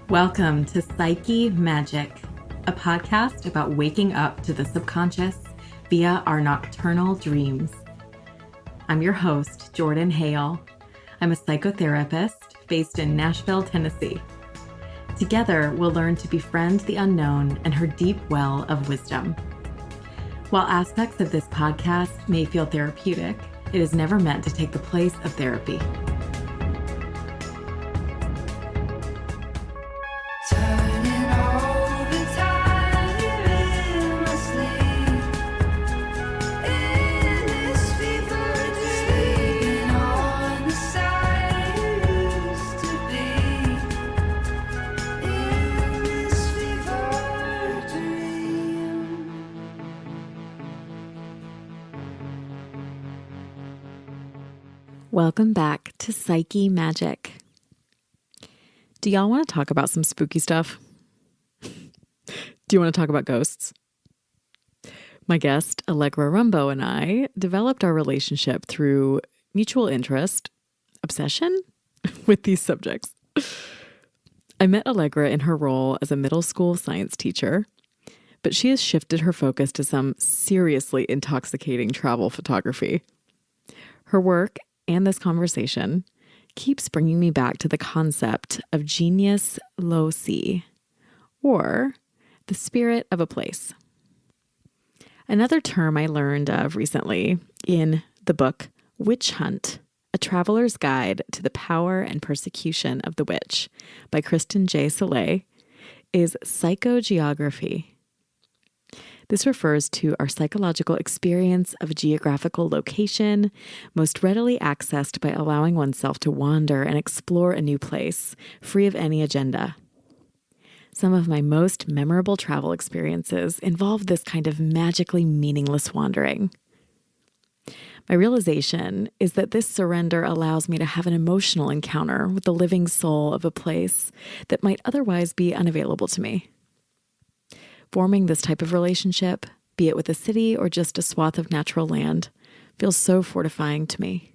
Welcome to Psyche Magic, a podcast about waking up to the subconscious via our nocturnal dreams. I'm your host, Jordan Hale. I'm a psychotherapist based in Nashville, Tennessee. Together, we'll learn to befriend the unknown and her deep well of wisdom. While aspects of this podcast may feel therapeutic, it is never meant to take the place of therapy. Welcome back to Psyche Magic. Do y'all want to talk about some spooky stuff? Do you want to talk about ghosts? My guest, Allegra Rumbough, and I developed our relationship through mutual interest, obsession with these subjects. I met Allegra in her role as a middle school science teacher, but she has shifted her focus to some seriously intoxicating travel photography. Her work and this conversation keeps bringing me back to the concept of genius loci, or the spirit of a place. Another term I learned of recently in the book Witch Hunt, A Traveler's Guide to the Power and Persecution of the Witch by Kristen J. Soleil, is psychogeography. This refers to our psychological experience of a geographical location, most readily accessed by allowing oneself to wander and explore a new place, free of any agenda. Some of my most memorable travel experiences involve this kind of magically meaningless wandering. My realization is that this surrender allows me to have an emotional encounter with the living soul of a place that might otherwise be unavailable to me. Forming this type of relationship, be it with a city or just a swath of natural land, feels so fortifying to me.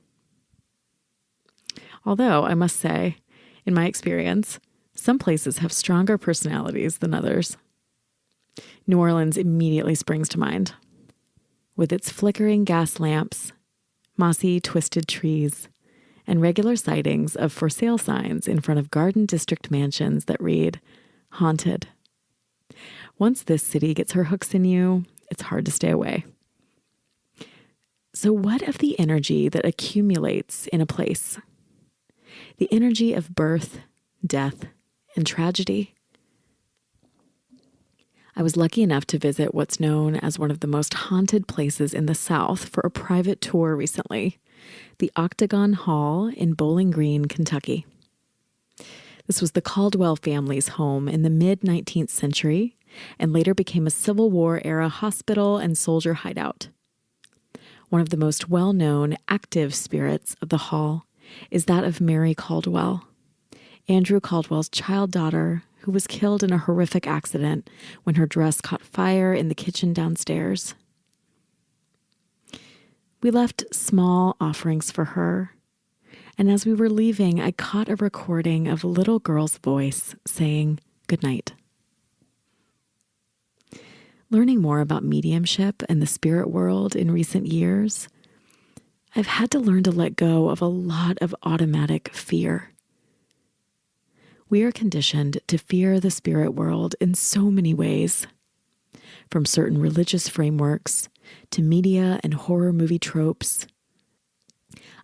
Although, I must say, in my experience, some places have stronger personalities than others. New Orleans immediately springs to mind. With its flickering gas lamps, mossy, twisted trees, and regular sightings of for sale signs in front of Garden District mansions that read, "Haunted." Once this city gets her hooks in you, it's hard to stay away. So what of the energy that accumulates in a place? The energy of birth, death, and tragedy? I was lucky enough to visit what's known as one of the most haunted places in the South for a private tour recently, the Octagon Hall in Bowling Green, Kentucky. This was the Caldwell family's home in the mid-19th century, and later became a Civil War-era hospital and soldier hideout. One of the most well-known active spirits of the hall is that of Mary Caldwell, Andrew Caldwell's child daughter, who was killed in a horrific accident when her dress caught fire in the kitchen downstairs. We left small offerings for her, and as we were leaving, I caught a recording of a little girl's voice saying goodnight. Learning more about mediumship and the spirit world in recent years, I've had to learn to let go of a lot of automatic fear. We are conditioned to fear the spirit world in so many ways, from certain religious frameworks to media and horror movie tropes.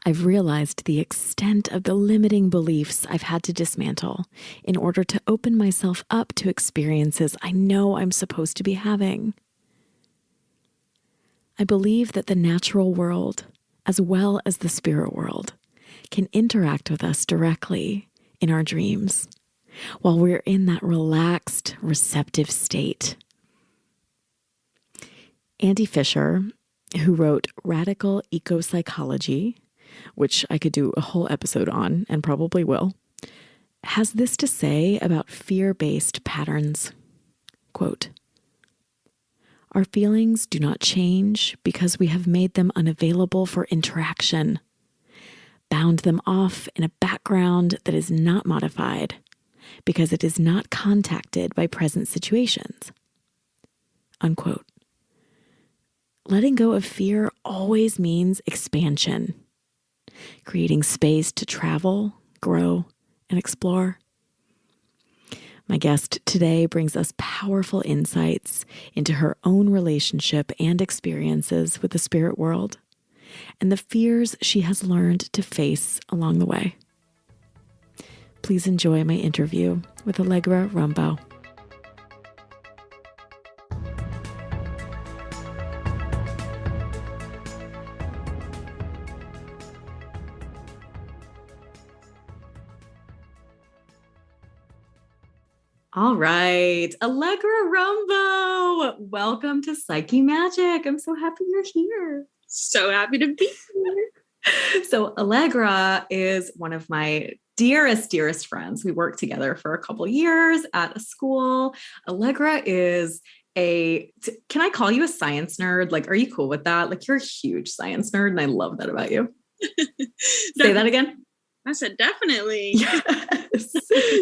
I've realized the extent of the limiting beliefs I've had to dismantle in order to open myself up to experiences I know I'm supposed to be having. I believe that the natural world, as well as the spirit world, can interact with us directly in our dreams while we're in that relaxed, receptive state. Andy Fisher, who wrote Radical Eco-Psychology, which I could do a whole episode on and probably will, has this to say about fear-based patterns. Quote, "Our feelings do not change because we have made them unavailable for interaction, bound them off in a background that is not modified, because it is not contacted by present situations. Unquote. Letting go of fear always means expansion, creating space to travel, grow, and explore. My guest today brings us powerful insights into her own relationship and experiences with the spirit world and the fears she has learned to face along the way. Please enjoy my interview with Allegra Rumbough. All right, Allegra Rumbough, welcome to Psyche Magic. I'm so happy you're here. So happy to be here. So Allegra is one of my dearest friends. We worked together for a couple years at a school. Allegra is can I call you a science nerd? Like, are you cool with that? Like, you're a huge science nerd, and I love that about you. Say that again. I said, definitely. Yes.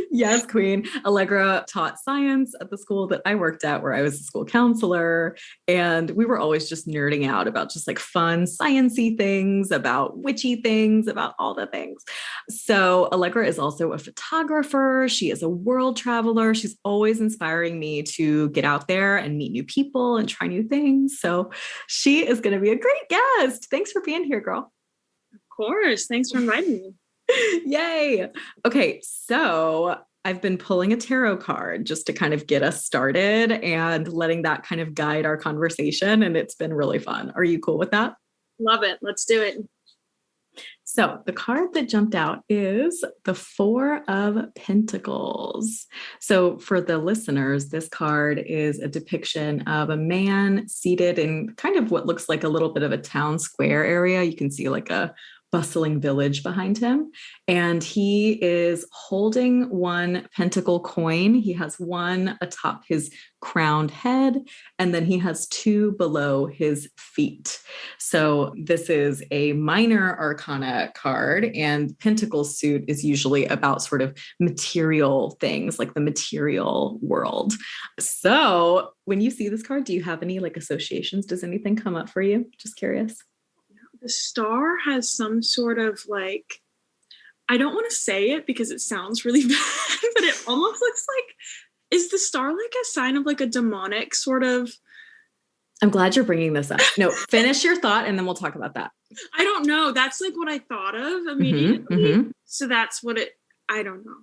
Yes, queen. Allegra taught science at the school that I worked at, where I was a school counselor. And we were always just nerding out about just like fun sciencey things, about witchy things, about all the things. So Allegra is also a photographer. She is a world traveler. She's always inspiring me to get out there and meet new people and try new things. So she is going to be a great guest. Thanks for being here, girl. Of course. Thanks for inviting me. Yay. Okay. So I've been pulling a tarot card just to kind of get us started and letting that kind of guide our conversation. And it's been really fun. Are you cool with that? Love it. Let's do it. So the card that jumped out is the Four of Pentacles. So for the listeners, this card is a depiction of a man seated in kind of what looks like a little bit of a town square area. You can see like a bustling village behind him. And he is holding one pentacle coin. He has one atop his crowned head, and then he has two below his feet. So this is a minor arcana card, and pentacle suit is usually about sort of material things, like the material world. So when you see this card, do you have any like associations? Does anything come up for you? Just curious. The star has some sort of like, I don't want to say it because it sounds really bad, but it almost looks like, is the star like a sign of like a demonic sort of? I'm glad you're bringing this up. No, finish your thought and then we'll talk about that. I don't know. That's like what I thought of immediately. So that's what I don't know.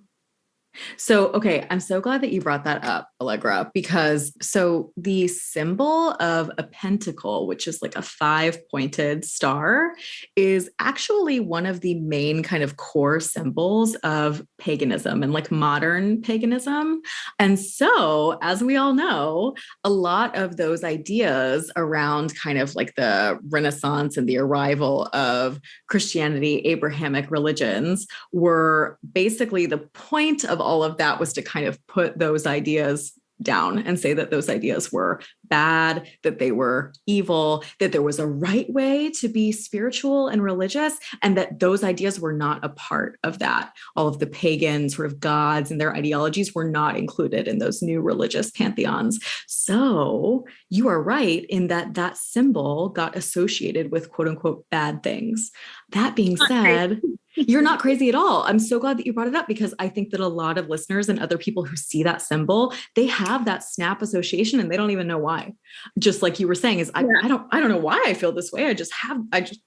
So, okay, I'm so glad that you brought that up, Allegra, because so the symbol of a pentacle, which is like a 5-pointed star, is actually one of the main kind of core symbols of paganism and like modern paganism. And so, as we all know, a lot of those ideas around kind of like the Renaissance and the arrival of Christianity, Abrahamic religions were basically the point of all of that was to kind of put those ideas down and say that those ideas were bad, that they were evil, that there was a right way to be spiritual and religious, and that those ideas were not a part of that. All of the pagan sort of gods and their ideologies were not included in those new religious pantheons. So you are right in that that symbol got associated with quote unquote bad things. That being said, you're not crazy at all. I'm so glad that you brought it up because I think that a lot of listeners and other people who see that symbol, they have that snap association and they don't even know why. Just like you were saying is I don't know why I feel this way. This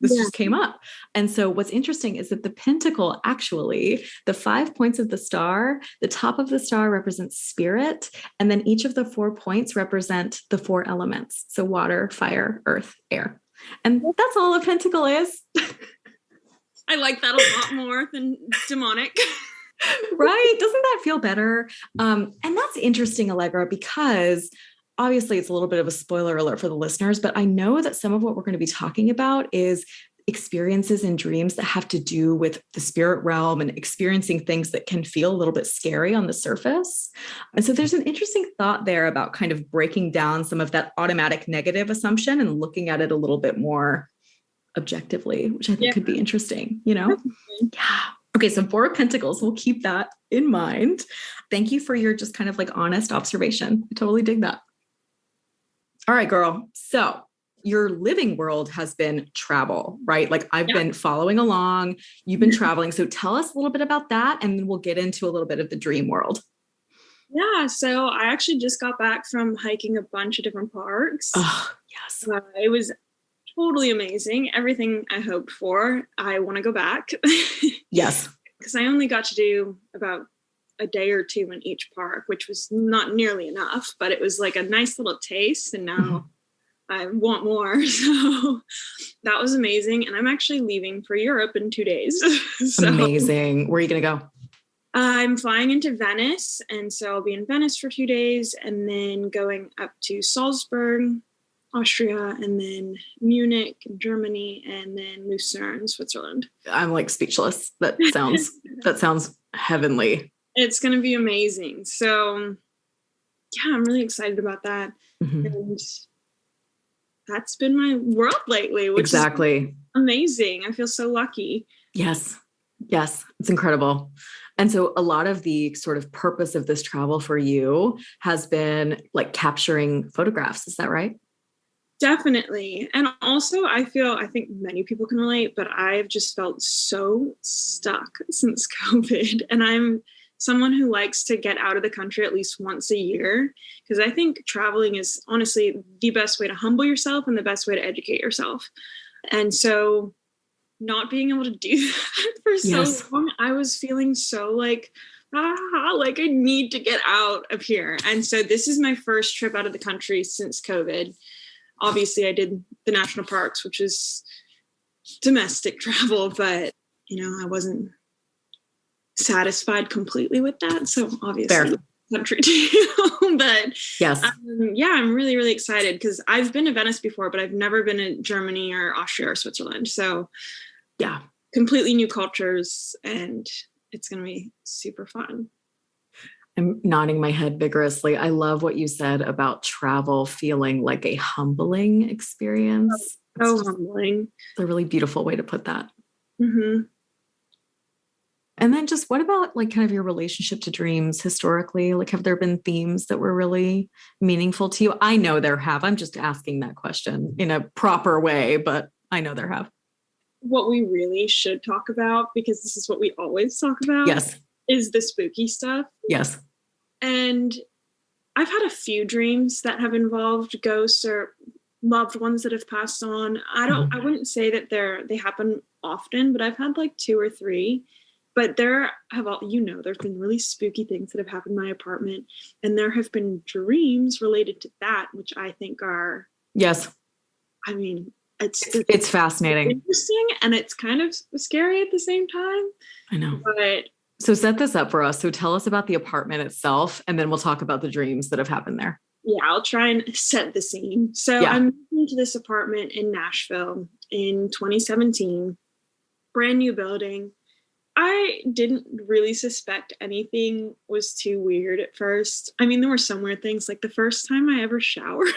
just came up. And so what's interesting is that the pentacle, actually, the 5 points of the star, the top of the star represents spirit. And then each of the 4 points represent the 4 elements. So water, fire, earth, air. And that's all a pentacle is. I like that a lot more than demonic. Right? Doesn't that feel better? And that's interesting, Allegra, because obviously it's a little bit of a spoiler alert for the listeners, but I know that some of what we're going to be talking about is experiences and dreams that have to do with the spirit realm and experiencing things that can feel a little bit scary on the surface. And so there's an interesting thought there about kind of breaking down some of that automatic negative assumption and looking at it a little bit more objectively, which I think could be interesting, you know? Yeah. Okay. So 4 of Pentacles, we'll keep that in mind. Thank you for your just kind of like honest observation. I totally dig that. All right, girl. So your living world has been travel, right? Like I've been following along. You've been traveling. So tell us a little bit about that, and then we'll get into a little bit of the dream world. Yeah, so I actually just got back from hiking a bunch of different parks. Oh, yes. It was totally amazing. Everything I hoped for. I want to go back. Yes. Because I only got to do about a day or two in each park, which was not nearly enough, but it was like a nice little taste. And now I want more. So that was amazing. And I'm actually leaving for Europe in 2 days. So, amazing. Where are you going to go? I'm flying into Venice. And so I'll be in Venice for a few days and then going up to Salzburg, Austria, and then Munich, Germany, and then Lucerne, Switzerland. I'm like speechless. That sounds heavenly. It's going to be amazing. So yeah, I'm really excited about that. And that's been my world lately, which is amazing. I feel so lucky. Yes. It's incredible. And so a lot of the sort of purpose of this travel for you has been like capturing photographs. Is that right? Definitely. And also I think many people can relate, but I've just felt so stuck since COVID. And I'm someone who likes to get out of the country at least once a year, because I think traveling is honestly the best way to humble yourself and the best way to educate yourself. And so not being able to do that for so long, I was feeling so like I need to get out of here. And so this is my first trip out of the country since COVID. Obviously, I did the national parks, which is domestic travel, but, I wasn't satisfied completely with that. So obviously, country too. But yes, I'm really, really excited because I've been to Venice before, but I've never been to Germany or Austria or Switzerland. So yeah, completely new cultures, and it's going to be super fun. I'm nodding my head vigorously. I love what you said about travel feeling like a humbling experience. So humbling. It's a really beautiful way to put that. Mm-hmm. And then just what about like kind of your relationship to dreams historically? Like, have there been themes that were really meaningful to you? I know there have. I'm just asking that question in a proper way, but I know there have. What we really should talk about, because this is what we always talk about. Yes. Is the spooky stuff. Yes. And I've had a few dreams that have involved ghosts or loved ones that have passed on. I wouldn't say that they happen often, but I've had like 2 or 3. But there's been really spooky things that have happened in my apartment. And there have been dreams related to that, which I think are it's fascinating. Interesting, and it's kind of scary at the same time. I know. But so set this up for us. So tell us about the apartment itself, and then we'll talk about the dreams that have happened there. Yeah, I'll try and set the scene. So I moved into this apartment in Nashville in 2017, brand new building. I didn't really suspect anything was too weird at first. I mean, there were some weird things, like the first time I ever showered.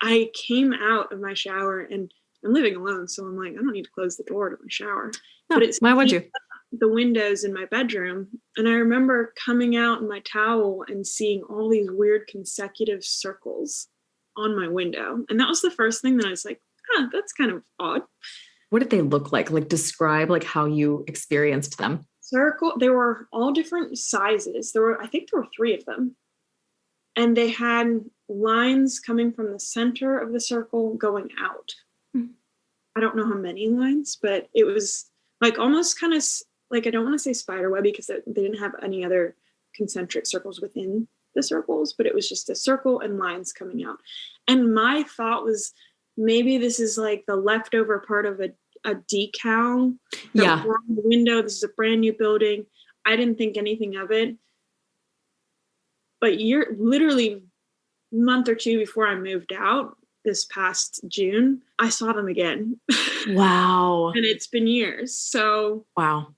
I came out of my shower, and I'm living alone, so I'm like, I don't need to close the door to my shower. No, but why would you? The windows in my bedroom, and I remember coming out in my towel and seeing all these weird consecutive circles on my window. And that was the first thing that I was like, that's kind of odd. What did they look like? Like, describe like how you experienced them. They were all different sizes. I think there were 3 of them. And they had lines coming from the center of the circle going out. I don't know how many lines, but it was like almost kind of like, I don't want to say spider web because they didn't have any other concentric circles within the circles, but it was just a circle and lines coming out. And my thought was, maybe this is like the leftover part of a decal. On the window. This is a brand new building. I didn't think anything of it. But literally a month or 2 before I moved out this past June, I saw them again. Wow. And it's been years. So wow.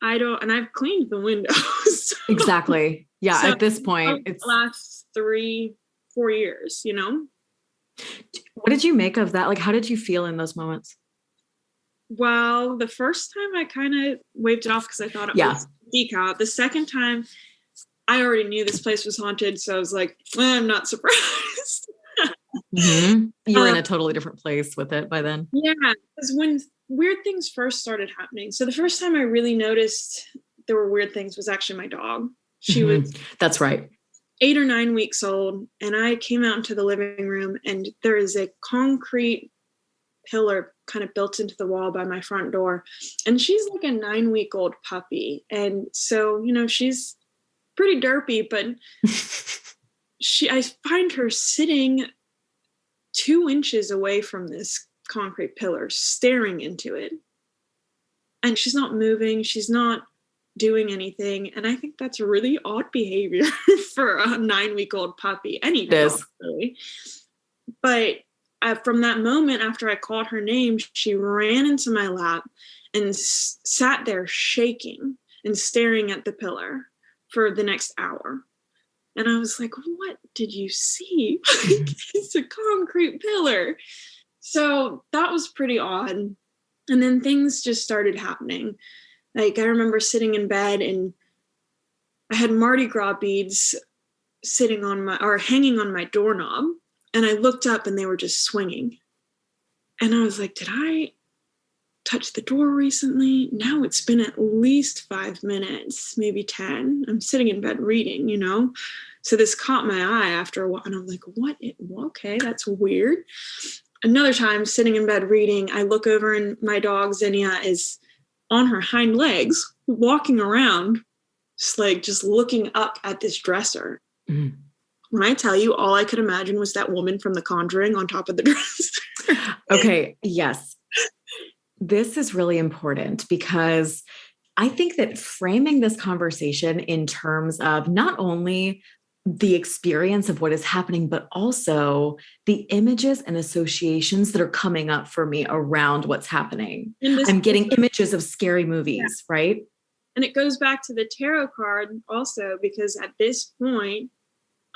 And I've cleaned the windows. Exactly. Yeah. So at this point, it's the last 3-4 years, What did you make of that? Like, how did you feel in those moments? Well, the first time I kind of waved it off because I thought it was Decop. The second time, I already knew this place was haunted, so I was like, I'm not surprised. You were in a totally different place with it by then. Yeah, because when weird things first started happening. So the first time I really noticed there were weird things was actually my dog. She was That's right. 8 or 9 weeks old, and I came out into the living room, and there is a concrete pillar kind of built into the wall by my front door, and she's like a 9-week-old puppy, and so she's pretty derpy, but I find her sitting 2 inches away from this concrete pillar, staring into it, and she's not moving, she's not doing anything, and I think that's really odd behavior for a 9-week-old puppy. Any dog, really. But from that moment, after I called her name, she ran into my lap and sat there shaking and staring at the pillar for the next hour. And I was like, what did you see? It's a concrete pillar. So that was pretty odd. And then things just started happening. Like, I remember sitting in bed and I had Mardi Gras beads hanging on my doorknob. And I looked up and they were just swinging. And I was like, did I touch the door recently? No, it's been at least 5 minutes, maybe 10. I'm sitting in bed reading, So this caught my eye after a while. And I'm like, what? Okay, that's weird. Another time, sitting in bed reading, I look over and my dog, Zinnia, is on her hind legs, walking around, just looking up at this dresser. Mm-hmm. When I tell you, all I could imagine was that woman from The Conjuring on top of the dresser. Okay, yes. This is really important because I think that framing this conversation in terms of not only the experience of what is happening, but also the images and associations that are coming up for me around what's happening. I'm getting images of scary movies, right? And it goes back to the tarot card also, because at this point,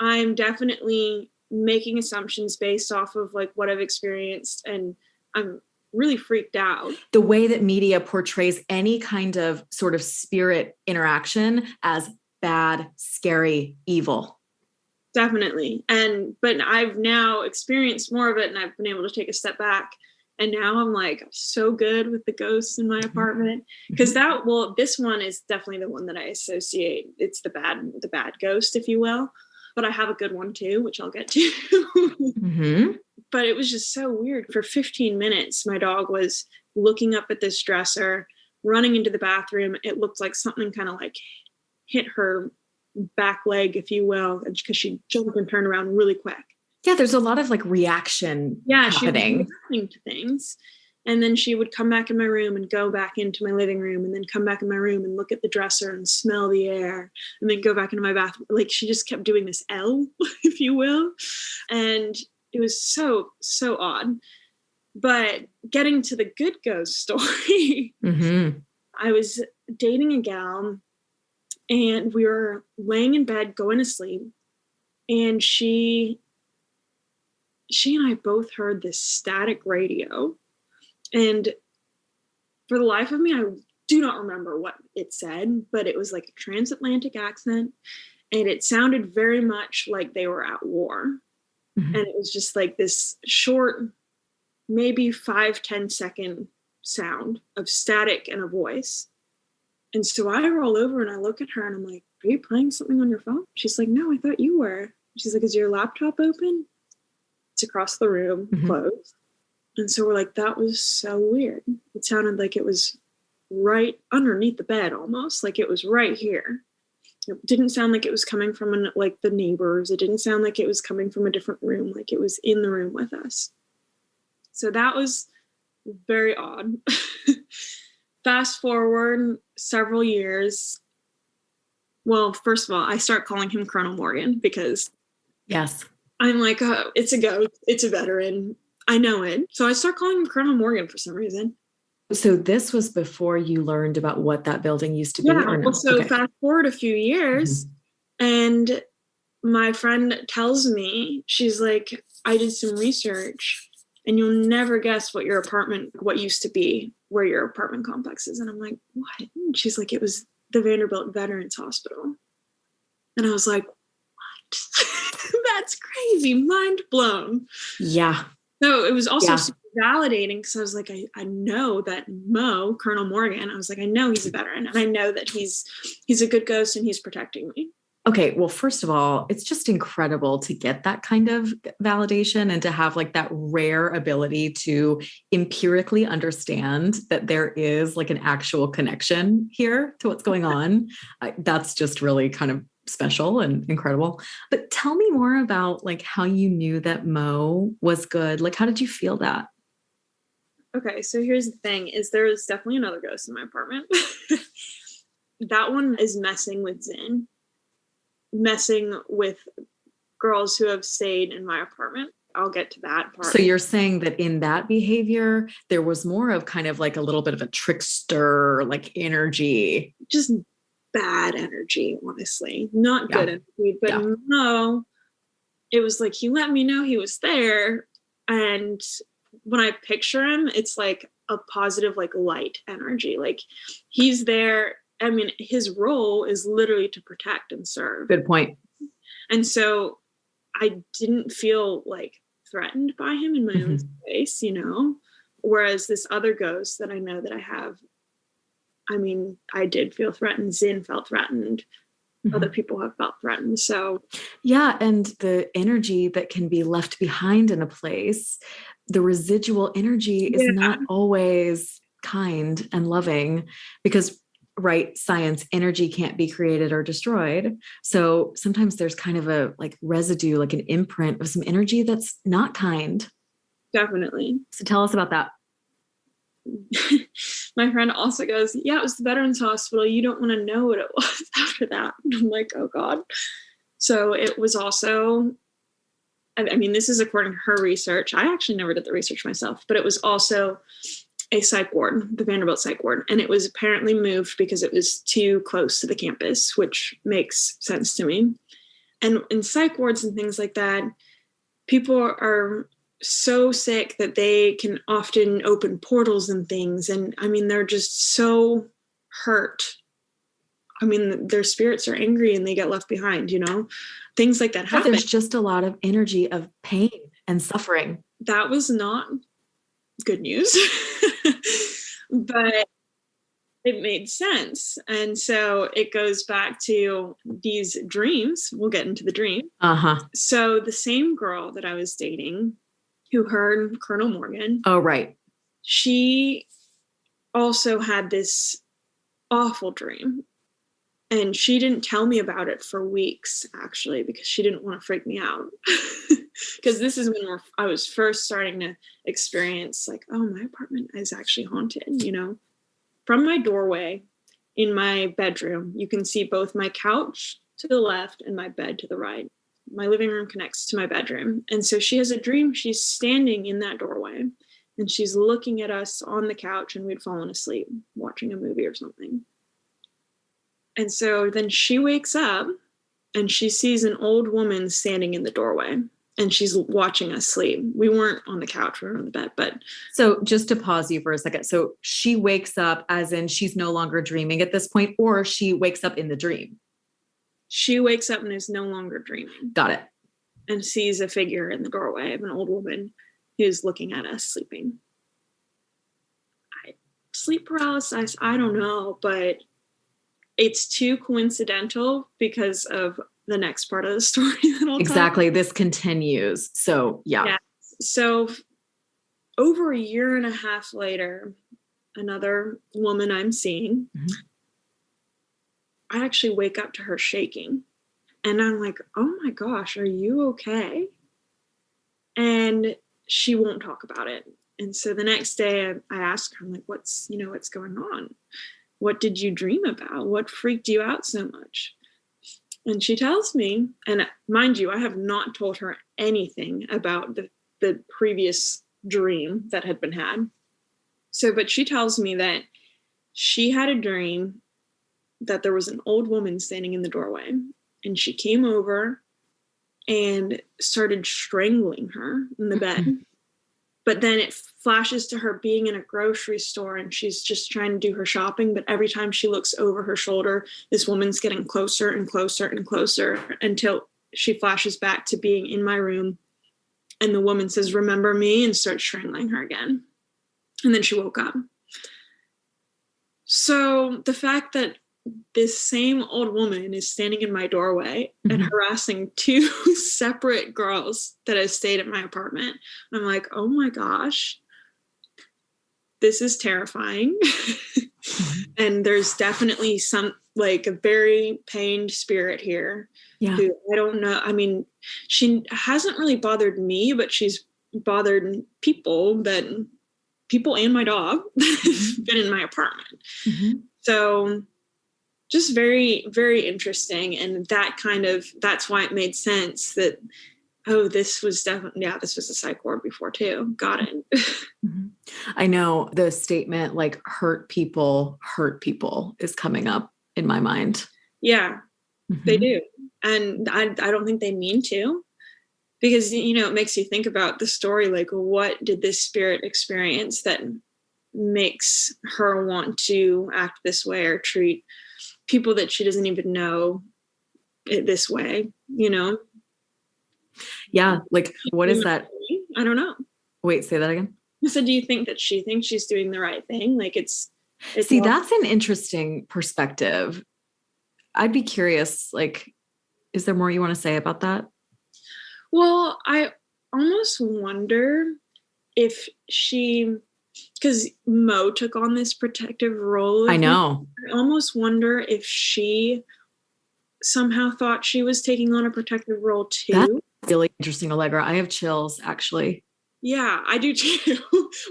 I'm definitely making assumptions based off of like what I've experienced, and I'm really freaked out. The way that media portrays any kind of sort of spirit interaction as bad, scary, evil. Definitely. But I've now experienced more of it, and I've been able to take a step back. And now I'm like so good with the ghosts in my apartment, because this one is definitely the one that I associate. It's the bad ghost, if you will. But I have a good one too, which I'll get to. But it was just so weird. For 15 minutes, my dog was looking up at this dresser, running into the bathroom. It looked like something kind of like hit her back leg, if you will, because she jumped and turned around really quick. Yeah, there's a lot of like reaction happening. She was reacting to things. And then she would come back in my room and go back into my living room, and then come back in my room and look at the dresser and smell the air, and then go back into my bathroom. Like, she just kept doing this L, if you will. And it was so, so odd. But getting to the good ghost story, I was dating a gal, and we were laying in bed, going to sleep. And she and I both heard this static radio. And for the life of me, I do not remember what it said, but it was like a transatlantic accent. And it sounded very much like they were at war. And it was just like this short, maybe 5-10 second sound of static and a voice. And so I roll over and I look at her and I'm like, are you playing something on your phone? She's like, no, I thought you were. She's like, is your laptop open? It's across the room, closed. And so we're like, that was so weird. It sounded like it was right underneath the bed, almost like it was right here. It didn't sound like it was coming from like the neighbors. It didn't sound like it was coming from a different room, like it was in the room with us. So that was very odd. Fast forward several years. Well, first of all, I start calling him Colonel Morgan because I'm like, it's a ghost. It's a veteran. I know it. So I start calling him Colonel Morgan for some reason. So this was before you learned about what that building used to be? Yeah. Or no? Well, so fast forward a few years, and my friend tells me, she's like, I did some research, and you'll never guess what used to be where your apartment complex is. And I'm like, what? And she's like, it was the Vanderbilt Veterans Hospital. And I was like, what? That's crazy. Mind blown. Yeah. So it was also super validating because I was like, I know that Colonel Morgan, I was like, I know he's a veteran, and I know that he's a good ghost and he's protecting me. Okay, well, first of all, it's just incredible to get that kind of validation and to have like that rare ability to empirically understand that there is like an actual connection here to what's going on. That's just really kind of special and incredible. But tell me more about like how you knew that Mo was good. Like, how did you feel that? Okay, so here's the thing: is there is definitely another ghost in my apartment. That one is messing with Zin, messing with girls who have stayed in my apartment. I'll get to that part. So you're saying that in that behavior, there was more of kind of like a little bit of a trickster, like energy. Just bad energy, honestly. Not good energy, but no, it was like he let me know he was there. And when I picture him, it's like a positive, like light energy. Like he's there. I mean, his role is literally to protect and serve. Good point. And so I didn't feel like threatened by him in my own space, you know? Whereas this other ghost that I know that I have, I mean, I did feel threatened. Zin felt threatened. Other people have felt threatened. So, yeah. And the energy that can be left behind in a place, the residual energy is not always kind and loving because, right, science, energy can't be created or destroyed. So sometimes there's kind of a like residue, like an imprint of some energy that's not kind. Definitely. So tell us about that. My friend also goes, yeah, it was the Veterans Hospital. You don't want to know what it was after that. I'm like, oh God. So it was also, I mean, this is according to her research. I actually never did the research myself, but it was also a psych ward, the Vanderbilt psych ward. And it was apparently moved because it was too close to the campus, which makes sense to me. And in psych wards and things like that, people are so sick that they can often open portals and things. And I mean, they're just so hurt. I mean, their spirits are angry and they get left behind, you know, things like that happen. There's just a lot of energy of pain and suffering. That was not good news, but it made sense. And so it goes back to these dreams. We'll get into the dream. So the same girl that I was dating who heard Colonel Morgan. Oh, right. She also had this awful dream. And she didn't tell me about it for weeks, actually, because she didn't want to freak me out. Because this is when I was first starting to experience like, oh, my apartment is actually haunted, you know. From my doorway in my bedroom, you can see both my couch to the left and my bed to the right. My living room connects to my bedroom. And so she has a dream. She's standing in that doorway and she's looking at us on the couch, and we'd fallen asleep watching a movie or something. And so then she wakes up and she sees an old woman standing in the doorway, and she's watching us sleep. We weren't on the couch, we were on the bed. But so just to pause you for a second. So she wakes up as in she's no longer dreaming at this point, or she wakes up in the dream? She wakes up and is no longer dreaming. Got it. And sees a figure in the doorway of an old woman who's looking at us sleeping. Sleep paralysis, I don't know, but it's too coincidental because of the next part of the story that I'll exactly. This continues. So yeah. So over a year and a half later, another woman I'm seeing, I actually wake up to her shaking, and I'm like, oh my gosh, are you okay? And she won't talk about it. And so the next day I asked her, I'm like, what's going on? What did you dream about? What freaked you out so much? And she tells me, and mind you, I have not told her anything about the previous dream that had been had. So, but she tells me that she had a dream that there was an old woman standing in the doorway, and she came over and started strangling her in the bed. But then it flashes to her being in a grocery store and she's just trying to do her shopping. But every time she looks over her shoulder, this woman's getting closer and closer and closer until she flashes back to being in my room. And the woman says, "Remember me," and starts strangling her again. And then she woke up. So the fact that this same old woman is standing in my doorway and harassing two separate girls that have stayed at my apartment, I'm like, oh my gosh, this is terrifying. And there's definitely some, like, a very pained spirit here. Yeah. Who, I don't know. I mean, she hasn't really bothered me, but she's bothered people and my dog that have been in my apartment. So just very, very interesting. And that's why it made sense that, oh, this was a psych ward before too. Got it. I know the statement, like, hurt people is coming up in my mind. Yeah, they do. And I don't think they mean to, because, it makes you think about the story. Like, what did this spirit experience that makes her want to act this way or treat people that she doesn't even know it this way, Yeah. Like, what is that? I don't know. Wait, say that again. I said, do you think that she thinks she's doing the right thing? Like, see, that's an interesting perspective. I'd be curious, like, is there more you want to say about that? Well, I almost wonder if because Mo took on this protective role. I know. I almost wonder if she somehow thought she was taking on a protective role too. That's really interesting, Allegra. I have chills, actually. Yeah, I do too.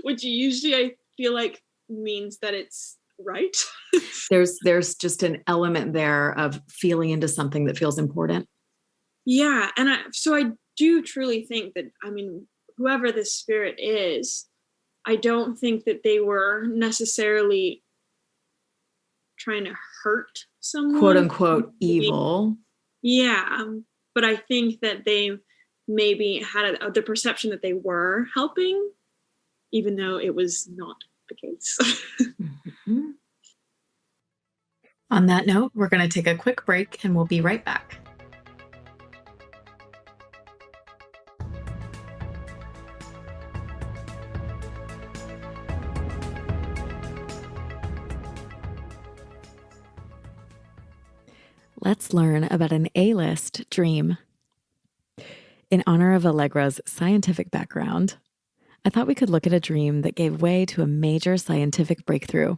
Which usually I feel like means that it's right. There's just an element there of feeling into something that feels important. Yeah, and I do truly think that, I mean, whoever this spirit is, I don't think that they were necessarily trying to hurt someone. Quote unquote evil. Yeah, but I think that they maybe had the perception that they were helping, even though it was not the case. On that note, we're going to take a quick break and we'll be right back. Let's learn about an A-list dream. In honor of Allegra's scientific background, I thought we could look at a dream that gave way to a major scientific breakthrough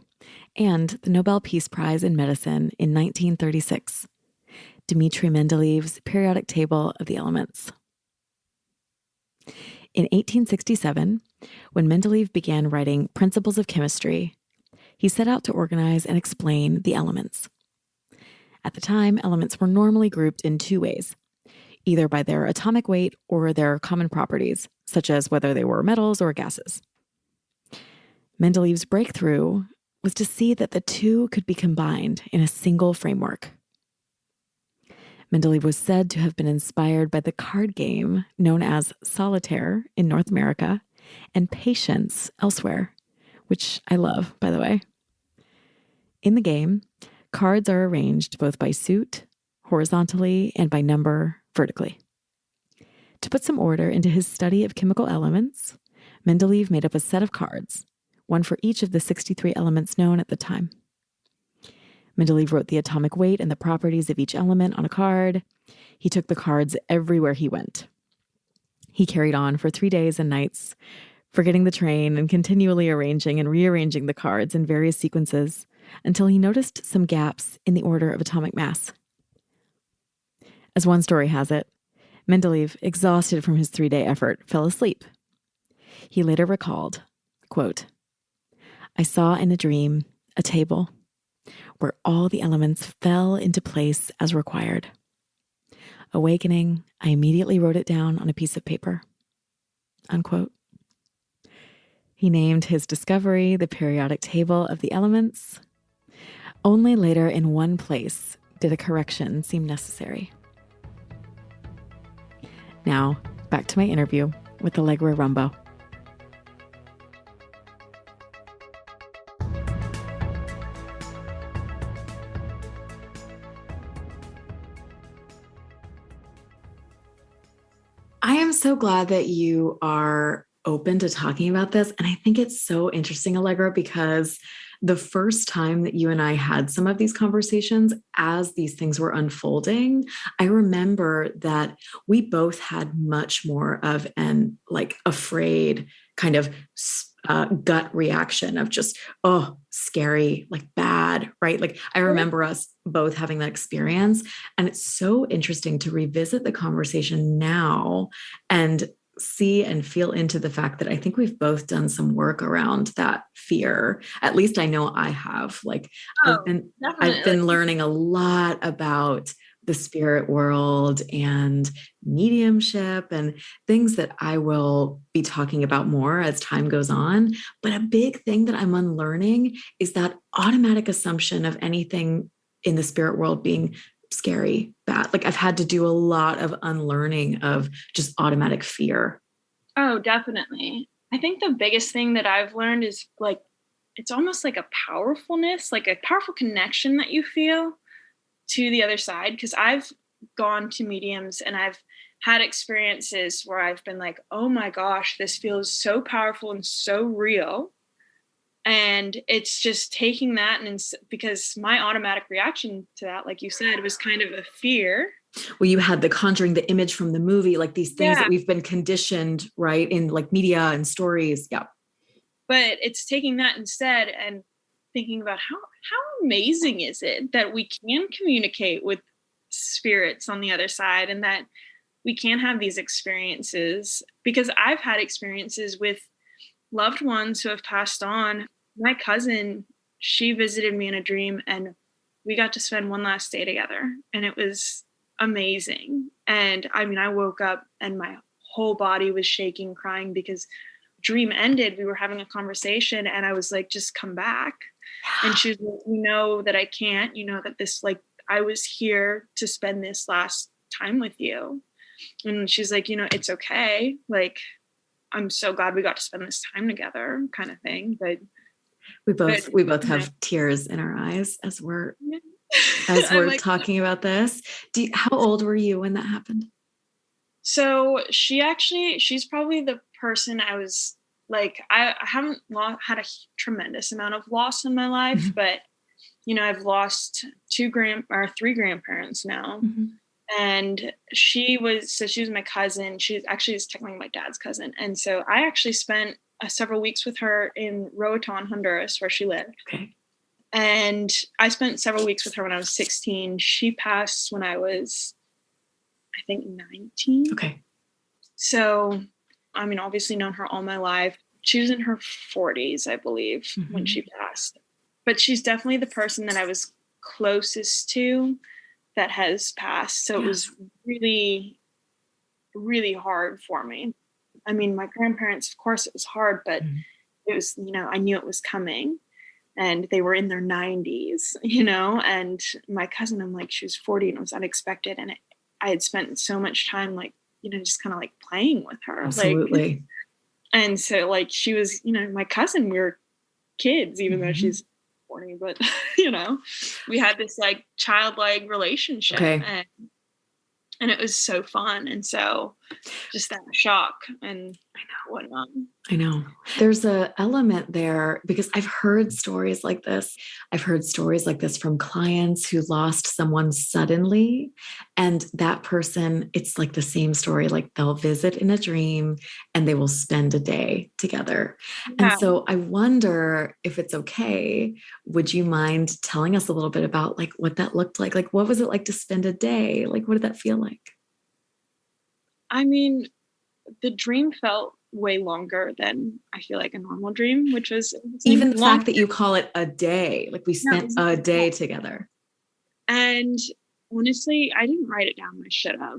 and the Nobel Peace Prize in Medicine in 1936, Dimitri Mendeleev's periodic table of the elements. In 1867, when Mendeleev began writing Principles of Chemistry, he set out to organize and explain the elements. At the time, elements were normally grouped in two ways, either by their atomic weight or their common properties, such as whether they were metals or gases. Mendeleev's breakthrough was to see that the two could be combined in a single framework. Mendeleev was said to have been inspired by the card game known as Solitaire in North America and Patience elsewhere, which I love, by the way. In the game, cards are arranged both by suit, horizontally, and by number, vertically. To put some order into his study of chemical elements, Mendeleev made up a set of cards, one for each of the 63 elements known at the time. Mendeleev wrote the atomic weight and the properties of each element on a card. He took the cards everywhere he went. He carried on for 3 days and nights, forgetting the train and continually arranging and rearranging the cards in various sequences until he noticed some gaps in the order of atomic mass. As one story has it, Mendeleev, exhausted from his 3-day effort, fell asleep. He later recalled, quote, "I saw in a dream a table where all the elements fell into place as required. Awakening, I immediately wrote it down on a piece of paper." Unquote. He named his discovery the periodic table of the elements. Only later in one place did a correction seem necessary. Now, back to my interview with Allegra Rumbough. I am so glad that you are open to talking about this. And I think it's so interesting, Allegra, because the first time that you and I had some of these conversations as these things were unfolding, I remember that we both had much more of an like afraid kind of gut reaction of just, oh, scary, like bad, right? Like I remember us both having that experience. And it's so interesting to revisit the conversation now and see and feel into the fact that I think we've both done some work around that fear. At least I know I have. Like Oh, I've been definitely. learning a lot about the spirit world and mediumship and things that I will be talking about more as time goes on. But a big thing that I'm unlearning is that automatic assumption of anything in the spirit world being scary, bad. Like I've had to do a lot of unlearning of just automatic fear. Oh, definitely. I think the biggest thing that I've learned is like it's almost like a powerfulness, like a powerful connection that you feel to the other side. Because I've gone to mediums and I've had experiences where I've been like, oh my gosh, this feels so powerful and so real. And it's just taking that, and because my automatic reaction to that, like you said, was kind of a fear. Well, you had the conjuring, the image from the movie, like these things Yeah. that we've been conditioned, right, in like media and stories. Yeah. But it's taking that instead and thinking about how amazing is it that we can communicate with spirits on the other side, and that we can have these experiences. Because I've had experiences with loved ones who have passed on. My cousin, she visited me in a dream, and we got to spend one last day together, and it was amazing. And I mean, I woke up and my whole body was shaking, crying, because dream ended. We were having a conversation and I was like, just come back. And she was like, you know that I can't, you know that this, like, I was here to spend this last time with you. And she's like, you know, it's okay. Like, I'm so glad we got to spend this time together, kind of thing. But We both you know, have tears in our eyes as we're I'm like, talking about this. How old were you when that happened? so she's probably the person I was like, I haven't had a tremendous amount of loss in my life, Mm-hmm. but you know, I've lost three grandparents now. Mm-hmm. And she was my cousin. She's technically my dad's cousin. And so I actually spent several weeks with her in Roatan, Honduras, where she lived. Okay. And I spent several weeks with her when I was 16. She passed when I was, I think, 19. Okay. So, I mean, obviously known her all my life. She was in her 40s, I believe, Mm-hmm. when she passed. But she's definitely the person that I was closest to that has passed. So It was really, really hard for me. I mean, my grandparents, of course, it was hard, but it was, you know, I knew it was coming, and they were in their 90s, you know, and my cousin, I'm like, she was 40 and it was unexpected. And I had spent so much time, like, you know, just kind of like playing with her. Absolutely. Like, and so like, she was, you know, my cousin, we were kids, even though she's 40, but you know, we had this like childlike relationship. Okay. And it was so fun. And so just that shock and whatnot. I know. There's a element there because I've heard stories like this. I've heard stories like this from clients who lost someone suddenly. And that person, it's like the same story. Like they'll visit in a dream and they will spend a day together. Yeah. And so I wonder if it's okay. Would you mind telling us a little bit about like what that looked like? Like, what was it like to spend a day? Like, what did that feel like? I mean, the dream felt way longer than I feel like a normal dream, which was even the fact that you call it a day, like we spent a day together. And honestly, I didn't write it down. I should have.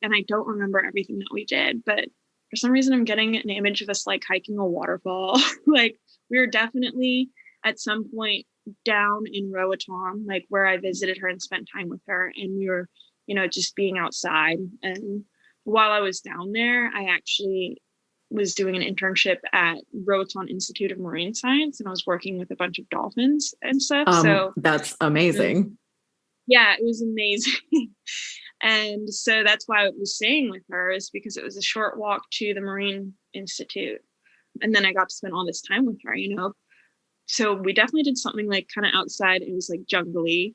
And I don't remember everything that we did, but for some reason I'm getting an image of us like hiking a waterfall. Like we were definitely at some point down in Roatan, like where I visited her and spent time with her. And we were, you know, just being outside. And while I was down there, I actually was doing an internship at Roatan Institute of Marine Science, and I was working with a bunch of dolphins and stuff. So that's amazing. yeah, it was amazing. And so that's why I was staying with her, is because it was a short walk to the Marine Institute. And then I got to spend all this time with her, you know? So we definitely did something like kind of outside. It was like jungly.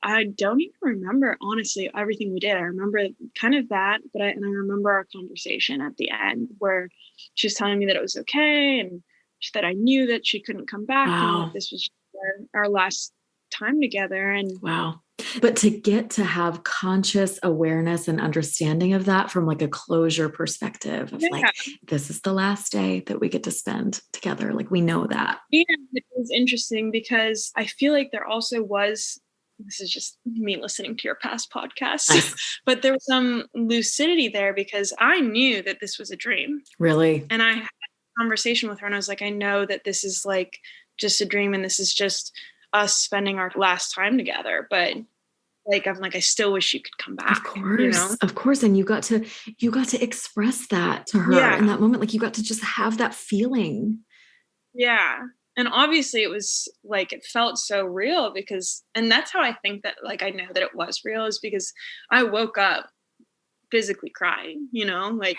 I don't even remember, honestly, everything we did. I remember kind of that, but I remember our conversation at the end where she was telling me that it was okay, and that I knew that she couldn't come back, and that this was our last time together. And wow. But to get to have conscious awareness and understanding of that from like a closure perspective of like, this is the last day that we get to spend together. Like, we know that. Yeah, it was interesting because I feel like there also was, this is just me listening to your past podcasts, nice. But there was some lucidity there because I knew that this was a dream. Really? And I had a conversation with her and I was like, I know that this is like just a dream and this is just us spending our last time together. But like, I'm like, I still wish you could come back. Of course, you know? Of course. And you got to express that to her in that moment. Like, you got to just have that feeling. Yeah. And obviously it was like, it felt so real because, and that's how I think that, like, I know that it was real, is because I woke up physically crying, you know, like,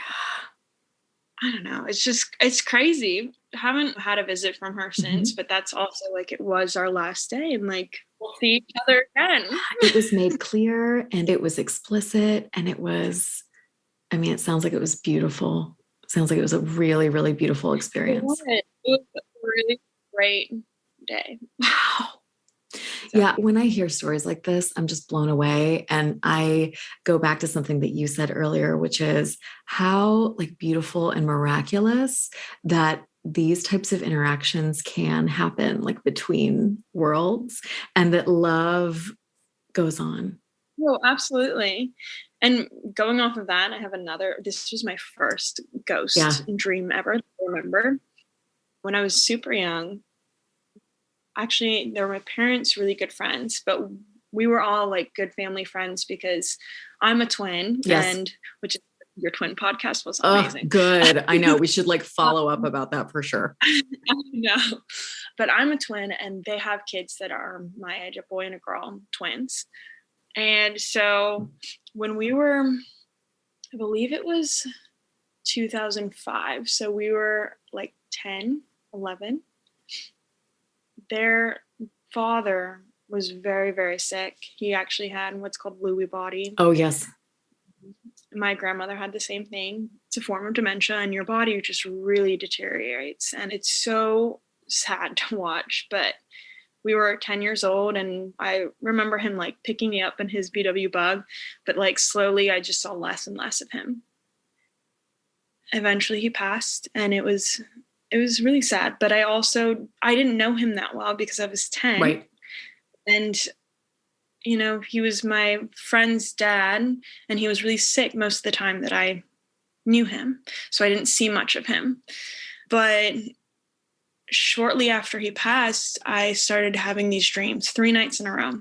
I don't know. It's crazy. I haven't had a visit from her since, but that's also like, it was our last day and like, we'll see each other again. It was made clear and it was explicit and it was, I mean, it sounds like it was beautiful. It sounds like it was a really, really beautiful experience. It was a really great day. Wow. Yeah. When I hear stories like this, I'm just blown away. And I go back to something that you said earlier, which is how like beautiful and miraculous that these types of interactions can happen, like between worlds, and that love goes on. Oh, absolutely. And going off of that, I have another, this was my first ghost dream ever. I remember when I was super young. Actually, they were my parents' really good friends, but we were all like good family friends because I'm a twin, and which is your twin podcast was amazing. Good. I know. We should like follow up about that for sure. I know. But I'm a twin and they have kids that are my age, a boy and a girl, twins. And so when we were, I believe it was 2005. So we were like 10, 11. Their father was very, very sick. He actually had what's called Lewy body. Oh, yes. My grandmother had the same thing. It's a form of dementia, and your body just really deteriorates. And it's so sad to watch. But we were 10 years old, and I remember him like picking me up in his VW bug. But like slowly, I just saw less and less of him. Eventually, he passed, and it was really sad, but I didn't know him that well because I was 10. Right. And, you know, he was my friend's dad and he was really sick most of the time that I knew him. So I didn't see much of him. But shortly after he passed, I started having these dreams 3 nights in a row.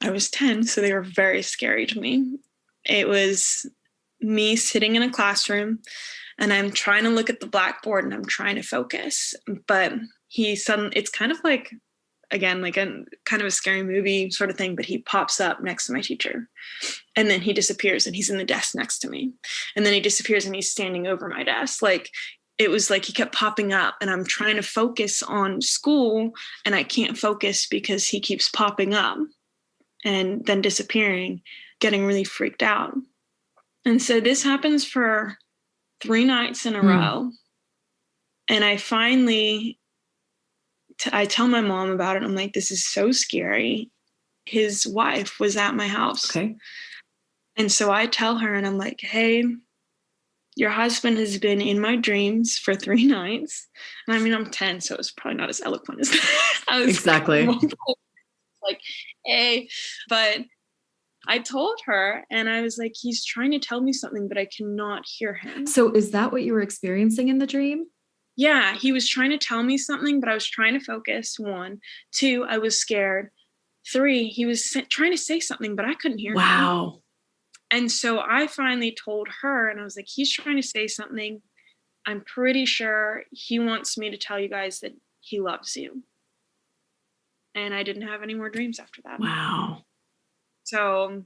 I was 10, so they were very scary to me. It was me sitting in a classroom and I'm trying to look at the blackboard and I'm trying to focus, but it's kind of like, again, like a kind of a scary movie sort of thing, but he pops up next to my teacher and then he disappears and he's in the desk next to me. And then he disappears and he's standing over my desk. Like, it was like he kept popping up and I'm trying to focus on school and I can't focus because he keeps popping up and then disappearing, getting really freaked out. And so this happens for 3 nights in a row. And I finally, I tell my mom about it. I'm like, this is so scary. His wife was at my house. Okay. And so I tell her and I'm like, hey, your husband has been in my dreams for 3 nights. And I mean, I'm 10, so it's probably not as eloquent as that. Exactly. Like, hey, but I told her and I was like, he's trying to tell me something, but I cannot hear him. So is that what you were experiencing in the dream? Yeah, he was trying to tell me something, but I was trying to focus. 1, 2, I was scared. 3, he was trying to say something, but I couldn't hear him. Wow. And so I finally told her and I was like, he's trying to say something. I'm pretty sure he wants me to tell you guys that he loves you. And I didn't have any more dreams after that. Wow. So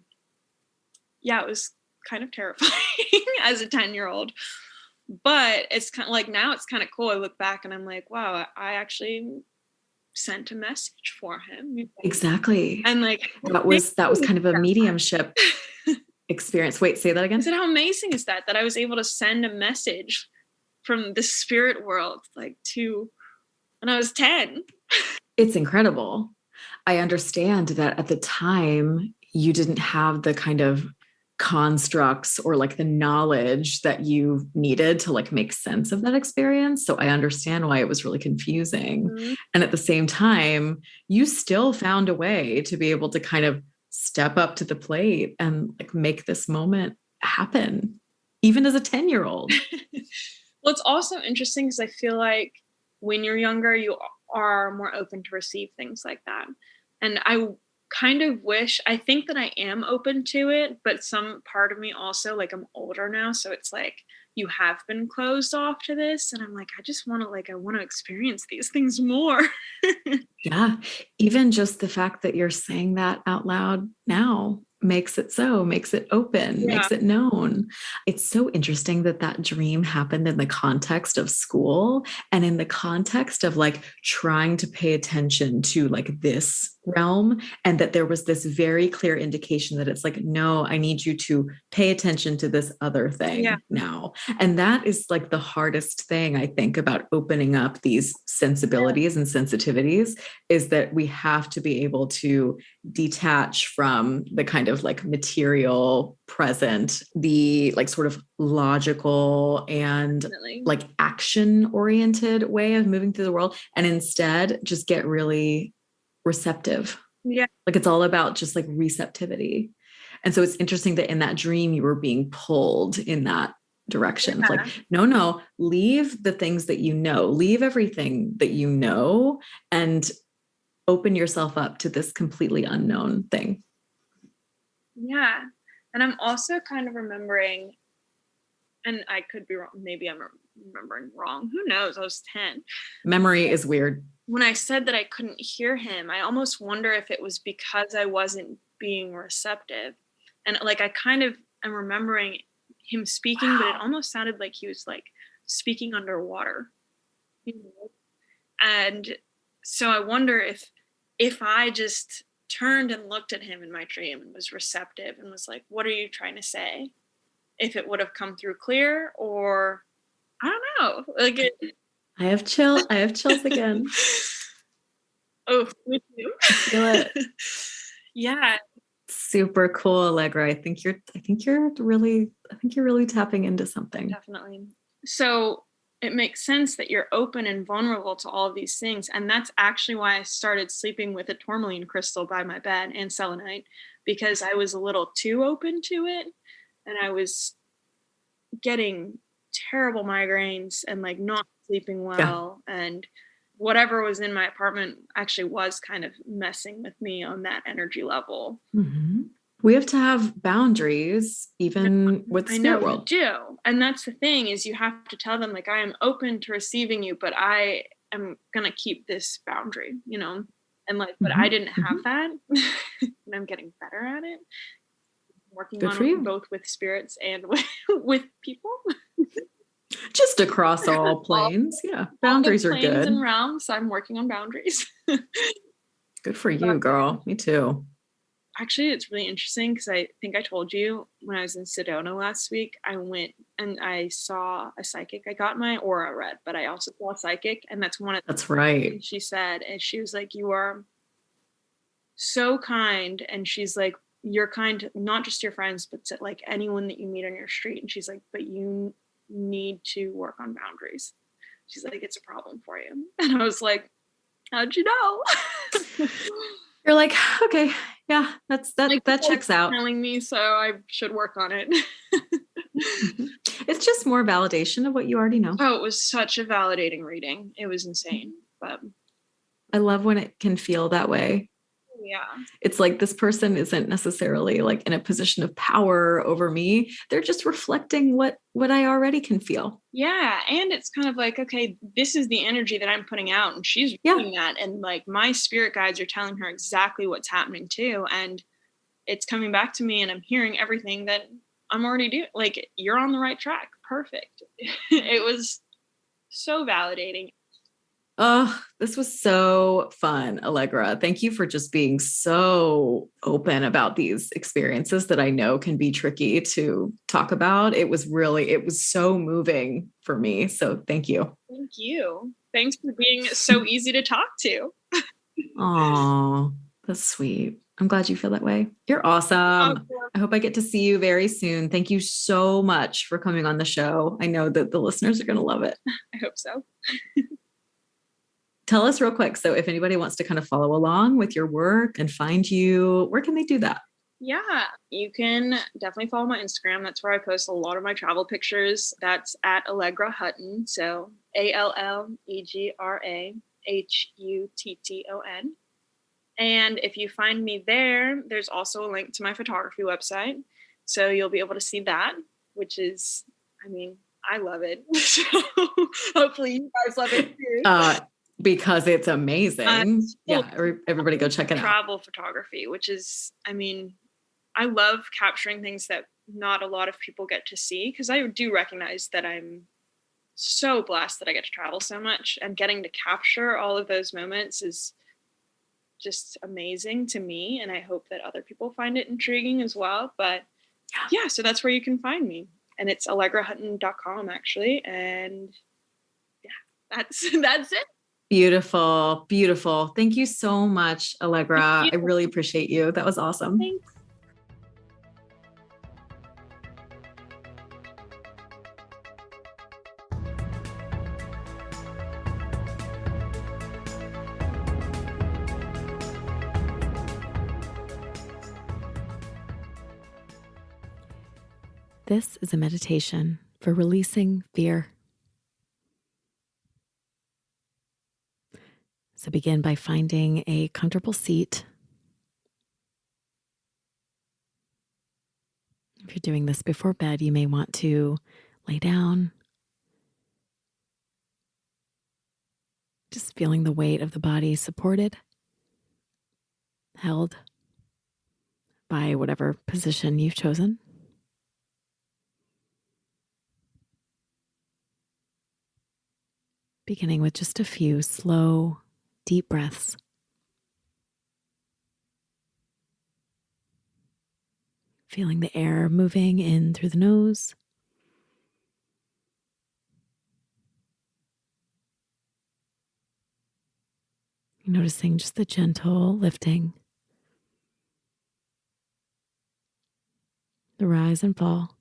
yeah, it was kind of terrifying as a 10-year-old. But it's kind of like, now it's kind of cool. I look back and I'm like, wow, I actually sent a message for him. Exactly. And like, that was kind of a mediumship experience. Wait, say that again. I said, how amazing is that I was able to send a message from the spirit world, like, to when I was 10. It's incredible. I understand that at the time you didn't have the kind of constructs or like the knowledge that you needed to like make sense of that experience. So I understand why it was really confusing. Mm-hmm. And at the same time, you still found a way to be able to kind of step up to the plate and like make this moment happen, even as a 10-year-old. Well, it's also interesting because I feel like when you're younger, you are more open to receive things like that. And I kind of wish, I think that I am open to it, but some part of me also, like, I'm older now, so it's like you have been closed off to this, and I'm like, I just want to, like, I want to experience these things more. Yeah. Even just the fact that you're saying that out loud now makes it open, makes it known. It's so interesting that that dream happened in the context of school and in the context of like trying to pay attention to like this realm, and that there was this very clear indication that it's like, no, I need you to pay attention to this other thing now. And that is like the hardest thing, I think, about opening up these sensibilities and sensitivities, is that we have to be able to detach from the kind of like material present, the like sort of logical and like action oriented way of moving through the world, and instead just get really receptive. Yeah. Like it's all about just like receptivity. And so it's interesting that in that dream you were being pulled in that direction. Yeah. Like, no, leave the things that you know, leave everything that you know, and open yourself up to this completely unknown thing. Yeah. And I'm also kind of remembering, and I could be wrong, maybe I'm remembering wrong. Who knows? I was 10. Memory is weird. When I said that I couldn't hear him, I almost wonder if it was because I wasn't being receptive. And like, I kind of am remembering him speaking, but it almost sounded like he was like speaking underwater. And so I wonder if I just turned and looked at him in my dream and was receptive and was like, what are you trying to say? If it would have come through clear, or I don't know. Like I have chills again. Oh, me too. I feel it. Yeah. Super cool, Allegra. I think you're really tapping into something. Definitely. So it makes sense that you're open and vulnerable to all of these things. And that's actually why I started sleeping with a tourmaline crystal by my bed and selenite, because I was a little too open to it. And I was getting terrible migraines and like not sleeping well. Yeah. And whatever was in my apartment actually was kind of messing with me on that energy level. Mm-hmm. We have to have boundaries, even with the spirit world. You do. And that's the thing, is you have to tell them, like, I am open to receiving you, but I am going to keep this boundary, you know? And like, but I didn't have that. And I'm getting better at it. Working on it both with spirits and with people. Just across all planes. Yeah. Boundaries are good. And realms. I'm working on boundaries. Good for you, girl. Me too. Actually, it's really interesting because I think I told you when I was in Sedona last week, I went and I saw a psychic. I got my aura read, but I also saw a psychic. And that's one of the That's right. things she said. And she was like, you are so kind. And she's like, you're kind to not just your friends, but to like anyone that you meet on your street. And she's like, but you need to work on boundaries. She's like, it's a problem for you. And I was like, how'd you know? You're like, okay, yeah, that like, that checks out. Telling me, so I should work on it. It's just more validation of what you already know. Oh, it was such a validating reading. It was insane. But I love when it can feel that way. Yeah. It's like this person isn't necessarily like in a position of power over me. They're just reflecting what I already can feel. Yeah. And it's kind of like, okay, this is the energy that I'm putting out, and she's doing that. And like my spirit guides are telling her exactly what's happening too. And it's coming back to me and I'm hearing everything that I'm already doing. Like, you're on the right track. Perfect. It was so validating. Oh, this was so fun, Allegra. Thank you for just being so open about these experiences that I know can be tricky to talk about. It was so moving for me. So thank you. Thank you. Thanks for being so easy to talk to. Oh, that's sweet. I'm glad you feel that way. You're awesome. I hope I get to see you very soon. Thank you so much for coming on the show. I know that the listeners are going to love it. I hope so. Tell us real quick. So if anybody wants to kind of follow along with your work and find you, where can they do that? Yeah, you can definitely follow my Instagram. That's where I post a lot of my travel pictures. That's at Allegra Hutton. So ALLEGRAHUTTON. And if you find me there, there's also a link to my photography website. So you'll be able to see that, which is, I mean, I love it. So hopefully you guys love it too. Because it's amazing. Yeah, everybody go check it out. Travel photography, which is, I mean, I love capturing things that not a lot of people get to see, because I do recognize that I'm so blessed that I get to travel so much, and getting to capture all of those moments is just amazing to me, and I hope that other people find it intriguing as well. But yeah, so that's where you can find me, and it's allegrahutton.com actually, and yeah, that's it. Beautiful, beautiful. Thank you so much, Allegra. I really appreciate you. That was awesome. Thanks. This is a meditation for releasing fear. So begin by finding a comfortable seat. If you're doing this before bed, you may want to lay down, just feeling the weight of the body supported, held by whatever position you've chosen. Beginning with just a few slow, deep breaths. Feeling the air moving in through the nose. Noticing just the gentle lifting, the rise and fall.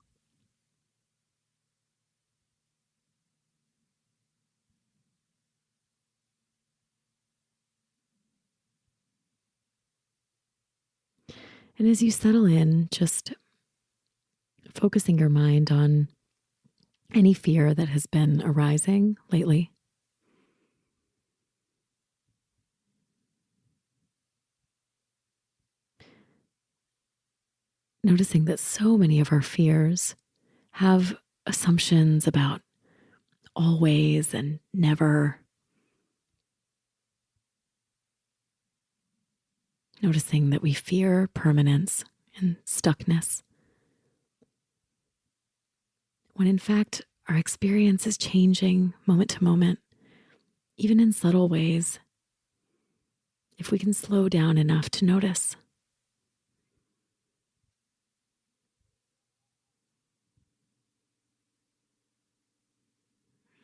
And as you settle in, just focusing your mind on any fear that has been arising lately. Noticing that so many of our fears have assumptions about always and never. Noticing that we fear permanence and stuckness, when in fact our experience is changing moment to moment, even in subtle ways, if we can slow down enough to notice.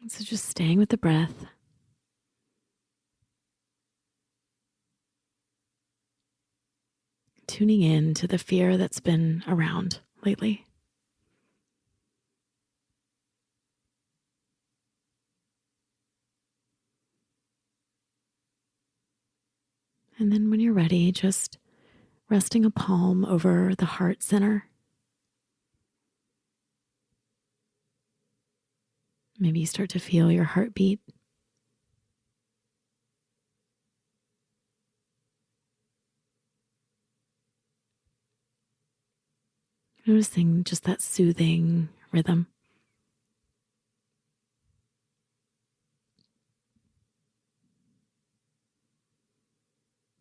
So just staying with the breath, tuning in to the fear that's been around lately. And then when you're ready, just resting a palm over the heart center. Maybe you start to feel your heartbeat. Noticing just that soothing rhythm.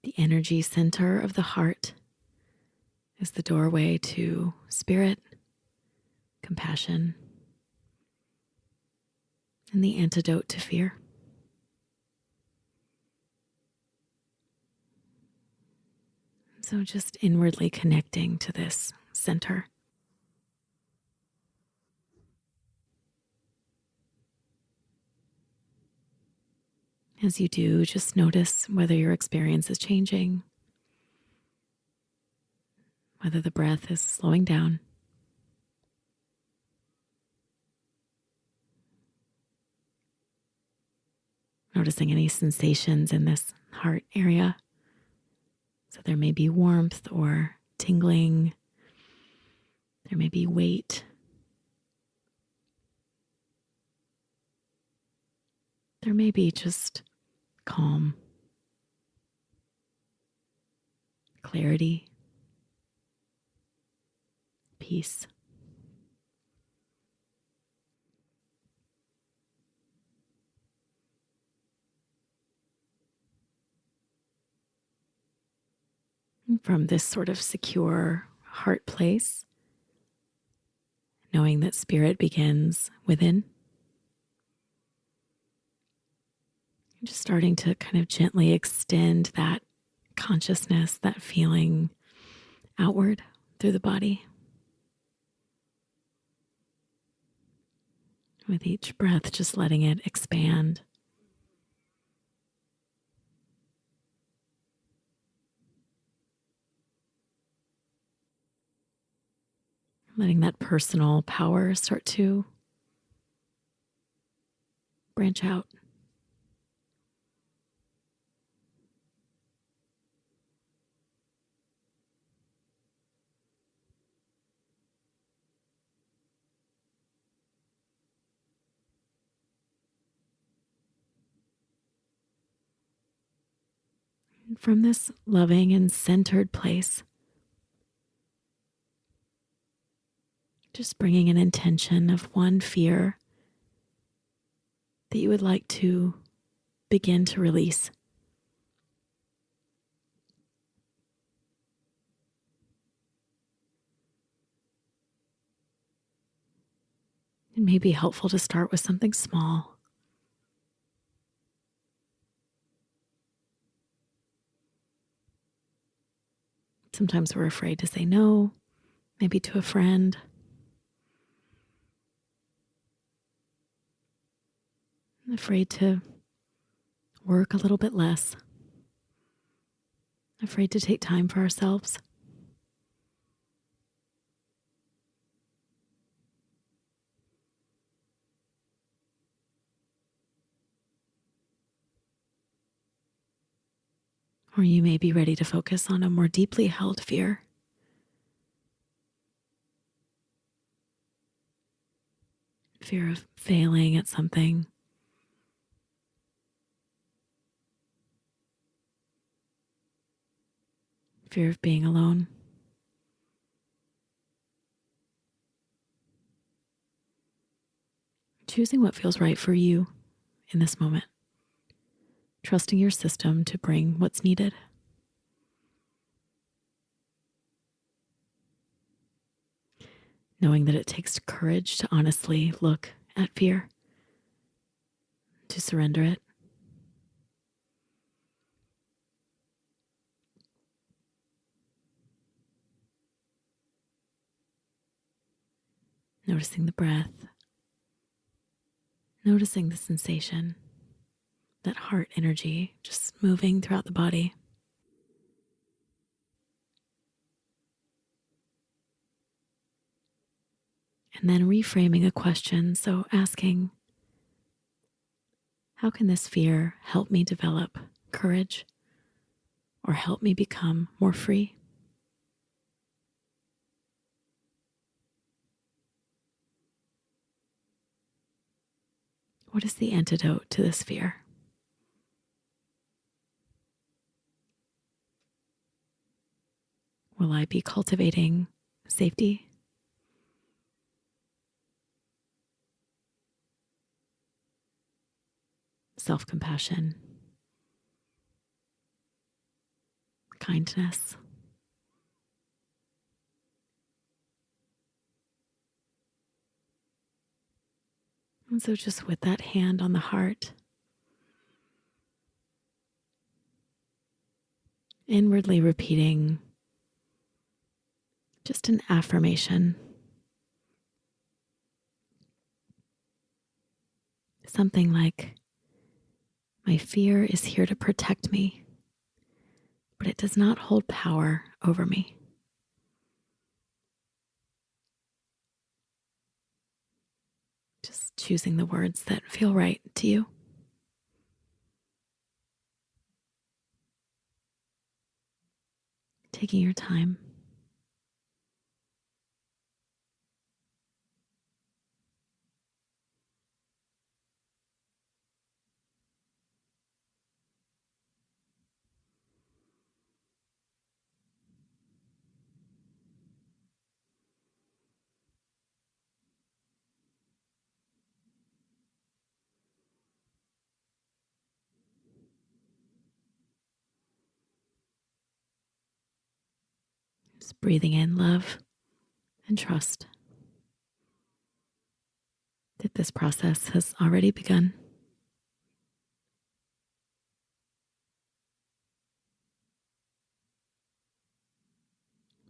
The energy center of the heart is the doorway to spirit, compassion, and the antidote to fear. So just inwardly connecting to this center. As you do, just notice whether your experience is changing, whether the breath is slowing down. Noticing any sensations in this heart area. So there may be warmth or tingling. There may be weight. There may be just calm, clarity, peace. And from this sort of secure heart place, knowing that spirit begins within, just starting to kind of gently extend that consciousness, that feeling outward through the body. With each breath, just letting it expand. Letting that personal power start to branch out. And from this loving and centered place, just bringing an intention of one fear that you would like to begin to release. It may be helpful to start with something small. Sometimes we're afraid to say no, maybe to a friend. Afraid to work a little bit less. Afraid to take time for ourselves. Or you may be ready to focus on a more deeply held fear. Fear of failing at something. Fear of being alone. Choosing what feels right for you in this moment. Trusting your system to bring what's needed. Knowing that it takes courage to honestly look at fear, to surrender it. Noticing the breath, noticing the sensation, that heart energy just moving throughout the body. And then reframing a question, so asking, how can this fear help me develop courage or help me become more free? What is the antidote to this fear? Will I be cultivating safety? Self-compassion, kindness, And so just with that hand on the heart, inwardly repeating just an affirmation. Something like, my fear is here to protect me, but it does not hold power over me. Just choosing the words that feel right to you. Taking your time. Just breathing in love and trust that this process has already begun.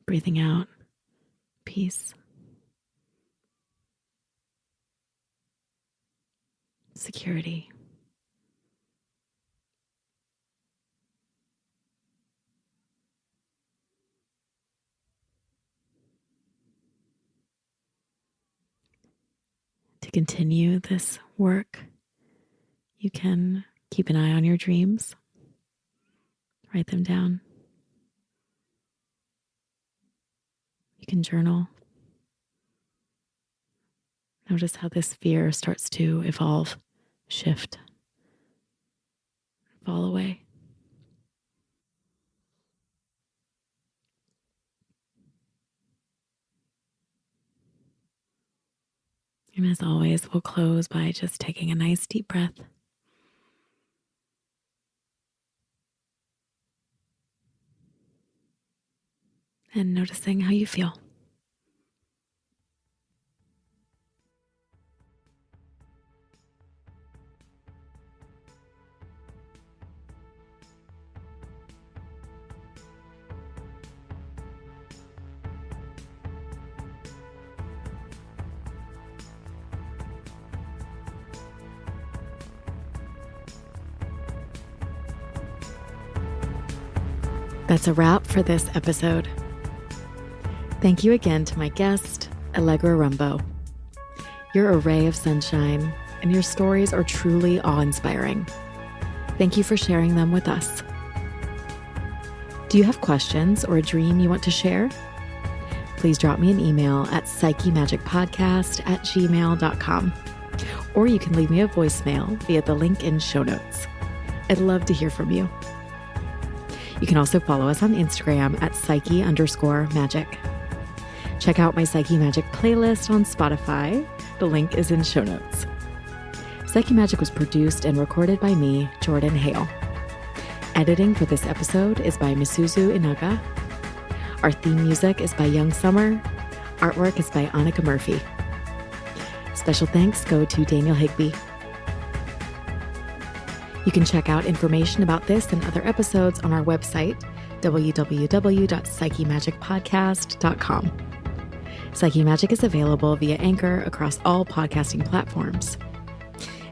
Breathing out peace, security, to continue this work, you can keep an eye on your dreams, write them down. You can journal. Notice how this fear starts to evolve, shift, fall away. And as always, we'll close by just taking a nice deep breath. And noticing how you feel. That's a wrap for this episode. Thank you again to my guest, Allegra Rumbough. You're a ray of sunshine, and your stories are truly awe-inspiring. Thank you for sharing them with us. Do you have questions or a dream you want to share? Please drop me an email at psychemagicpodcast@gmail.com, or you can leave me a voicemail via the link in show notes. I'd love to hear from you. You can also follow us on Instagram at psyche_magic. Check out my Psyche Magic playlist on Spotify. The link is in show notes. Psyche Magic was produced and recorded by me, Jordan Hale. Editing for this episode is by Misuzu Inaga. Our theme music is by Young Summer. Artwork is by Annika Murphy. Special thanks go to Daniel Higby. You can check out information about this and other episodes on our website, www.psychemagicpodcast.com. Psyche Magic is available via Anchor across all podcasting platforms.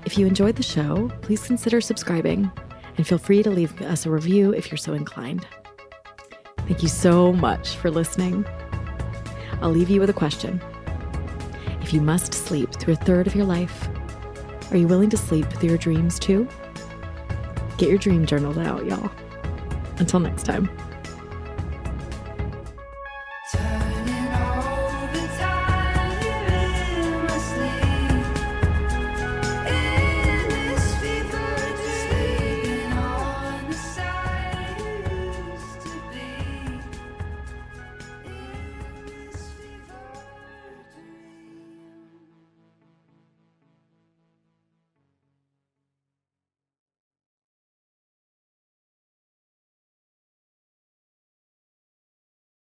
If you enjoyed the show, please consider subscribing and feel free to leave us a review if you're so inclined. Thank you so much for listening. I'll leave you with a question. If you must sleep through a third of your life, are you willing to sleep through your dreams too? Get your dream journals out, y'all. Until next time.